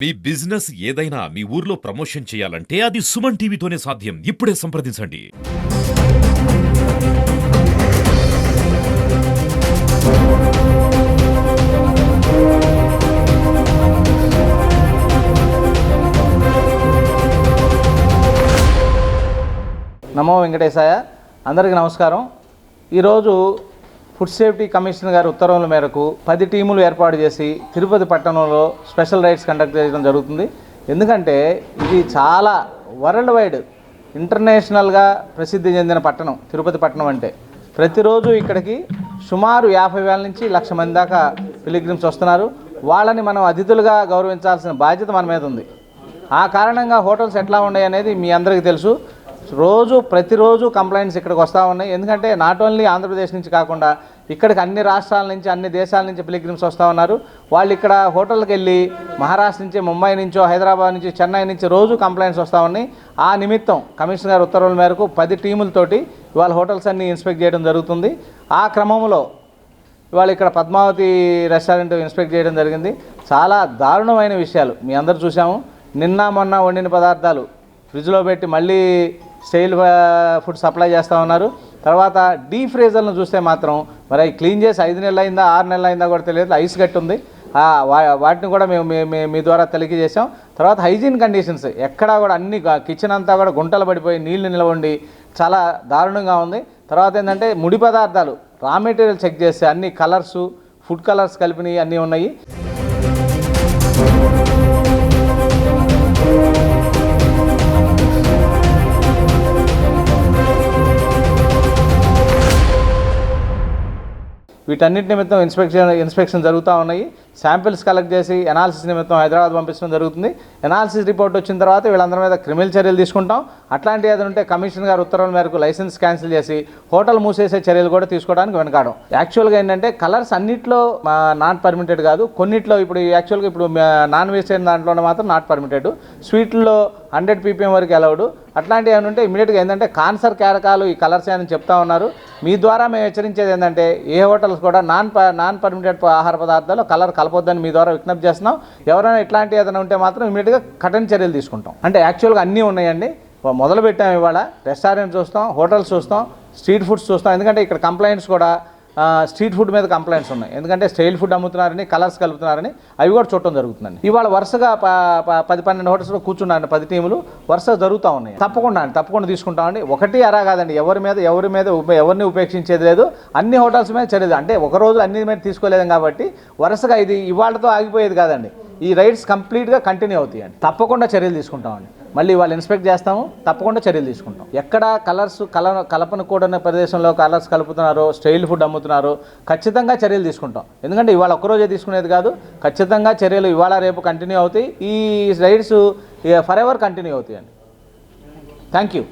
మీ business ఏదైనా మీ ఊర్లో promotion చేయాలంటే అది సుమన్ టీవీతోనే సాధ్యం. ఇప్పుడే సంప్రదించండి. నమో వెంకటేశాయ. అందరికీ నమస్కారం. ఈరోజు ఫుడ్ సేఫ్టీ కమిషనర్ గారి ఉత్తర్వుల మేరకు 10 టీములు ఏర్పాటు చేసి తిరుపతి పట్టణంలో స్పెషల్ రైడ్స్ కండక్ట్ చేయడం జరుగుతుంది. ఎందుకంటే ఇది చాలా వరల్డ్ వైడ్ ఇంటర్నేషనల్గా ప్రసిద్ధి చెందిన పట్టణం తిరుపతి పట్టణం. అంటే ప్రతిరోజు ఇక్కడికి సుమారు 50,000 నుంచి 1,00,000 మంది దాకా పిలిగ్రిమ్స్ వస్తున్నారు. వాళ్ళని మనం అతిథులుగా గౌరవించాల్సిన బాధ్యత మన మీద ఉంది. ఆ కారణంగా హోటల్స్ ఎట్లా ఉన్నాయి అనేది మీ అందరికీ తెలుసు. ప్రతిరోజు కంప్లైంట్స్ ఇక్కడికి వస్తూ ఉన్నాయి. ఎందుకంటే నాట్ ఓన్లీ ఆంధ్రప్రదేశ్ నుంచి కాకుండా ఇక్కడికి అన్ని రాష్ట్రాల నుంచి అన్ని దేశాల నుంచి పిలిగ్రిమ్స్ వస్తూ ఉన్నారు. వాళ్ళు ఇక్కడ హోటల్కి వెళ్ళి మహారాష్ట్ర నుంచి, ముంబై నుంచో, హైదరాబాద్ నుంచి, చెన్నై నుంచి రోజు కంప్లైంట్స్ వస్తూ ఉన్నాయి. ఆ నిమిత్తం కమిషనర్ గారి ఉత్తర్వుల మేరకు 10 టీములతోటి ఇవాళ హోటల్స్ అన్ని ఇన్స్పెక్ట్ చేయడం జరుగుతుంది. ఆ క్రమంలో ఇవాళ ఇక్కడ పద్మావతి రెస్టారెంట్ ఇన్స్పెక్ట్ చేయడం జరిగింది. చాలా దారుణమైన విషయాలు మీ అందరూ చూసాము. నిన్న మొన్న వండిన పదార్థాలు ఫ్రిడ్జ్లో పెట్టి మళ్ళీ స్టైల్ ఫుడ్ సప్లై చేస్తూ ఉన్నారు. తర్వాత డీప్ ఫ్రీజర్లను చూస్తే మాత్రం మరి అవి క్లీన్ చేసి 5 నెలలు అయిందా 6 నెలలు అయిందా కూడా తెలియదు, ఐస్ గట్టి ఉంది. వాటిని కూడా మేము మీ ద్వారా తెలియజేసాం. తర్వాత హైజీన్ కండిషన్స్ ఎక్కడా కూడా అన్ని కిచెన్ అంతా కూడా గుంటలు పడిపోయి నీళ్లు నిలవండి చాలా దారుణంగా ఉంది. తర్వాత ఏంటంటే ముడి పదార్థాలు రా మెటీరియల్ చెక్ చేస్తే అన్ని కలర్స్, ఫుడ్ కలర్స్ కలిపినవి అన్నీ ఉన్నాయి. వీటన్నిటి నిమిత్తం ఇన్స్పెక్షన్ జరుగుతూ ఉన్నాయి. శాంపిల్స్ కలెక్ట్ చేసి ఎనాలిసిస్ నిమిత్తం హైదరాబాద్ పంపించడం జరుగుతుంది. ఎనాలిసిస్ రిపోర్ట్ వచ్చిన తర్వాత వీళ్ళందరి మీద క్రిమినల్ చర్యలు తీసుకుంటాం. అట్లాంటి ఏదైనా ఉంటే కమిషనర్ గారు ఉత్తర్వుల మేరకు లైసెన్స్ క్యాన్సిల్ చేసి హోటల్ మూసేసే చర్యలు కూడా తీసుకోవడానికి వెనకాడం. యాక్చువల్గా ఏంటంటే కలర్స్ అన్నిట్లో నాట్ పర్మిటెడ్ కాదు, కొన్నిట్లో ఇప్పుడు యాక్చువల్గా ఇప్పుడు నాన్ వెజిటేరియన్ దాంట్లోనే మాత్రం నాట్ పర్మిటెడ్, స్వీట్లో 100 ppm వరకు అలౌడ్. అట్లాంటివి ఏమైనా ఉంటే ఇమీడియట్గా ఏంటంటే కాన్సర్ కారకాలు ఈ కలర్స్ అని చెప్తా ఉన్నారు. మీ ద్వారా మేము హెచ్చరించేది ఏంటంటే ఏ హోటల్స్ కూడా నాన్ పర్మిటెడ్ ఆహార పదార్థాలు కలర్ కలపొద్దని మీ ద్వారా విజ్ఞప్తి చేస్తున్నాం. ఎవరైనా ఇట్లాంటివి ఏదైనా ఉంటే మాత్రం ఇమీడియట్గా కఠిన చర్యలు తీసుకుంటాం. అంటే యాక్చువల్గా అన్నీ ఉన్నాయండి. మొదలు పెట్టాము ఇవాళ. రెస్టారెంట్ చూస్తాం, హోటల్స్ చూస్తాం, స్ట్రీట్ ఫుడ్స్ చూస్తాం. ఎందుకంటే ఇక్కడ కంప్లైంట్స్ కూడా స్ట్రీట్ ఫుడ్ మీద కంప్లైంట్స్ ఉన్నాయి. ఎందుకంటే స్టైల్ ఫుడ్ అమ్ముతున్నారని, కలర్స్ కలుపుతున్నారని అవి కూడా చూడటం జరుగుతుందండి. ఇవాళ వరుసగా 10-12 హోటల్స్లో కూర్చున్నారండి 10 టీములు వరుసగా జరుగుతూ ఉన్నాయి. తప్పకుండా తీసుకుంటామండి. ఒకటి అరా కాదండి, ఎవరిని ఉపేక్షించేది లేదు. అన్ని హోటల్స్ మీద చర్యలు అంటే ఒకరోజు అన్ని మీద తీసుకోలేదు కాబట్టి వరుసగా ఇది ఇవాళతో ఆగిపోయేది కాదండి. ఈ రైడ్స్ కంప్లీట్గా కంటిన్యూ అవుతాయండి. తప్పకుండా చర్యలు తీసుకుంటామండి. మళ్ళీ వాళ్ళు ఇన్స్పెక్ట్ చేస్తాము, తప్పకుండా చర్యలు తీసుకుంటాం. ఎక్కడ కలపనకూడని ప్రదేశంలో కలర్స్ కలుపుతున్నారో, స్టైల్ ఫుడ్ అమ్ముతున్నారో ఖచ్చితంగా చర్యలు తీసుకుంటాం. ఎందుకంటే ఇవాళ ఒక్కరోజే తీసుకునేది కాదు, ఖచ్చితంగా చర్యలు ఇవాళ రేపు కంటిన్యూ అవుతాయి. ఈ రైడ్స్ ఫర్ ఎవర్ కంటిన్యూ అవుతాయండి. Thank you.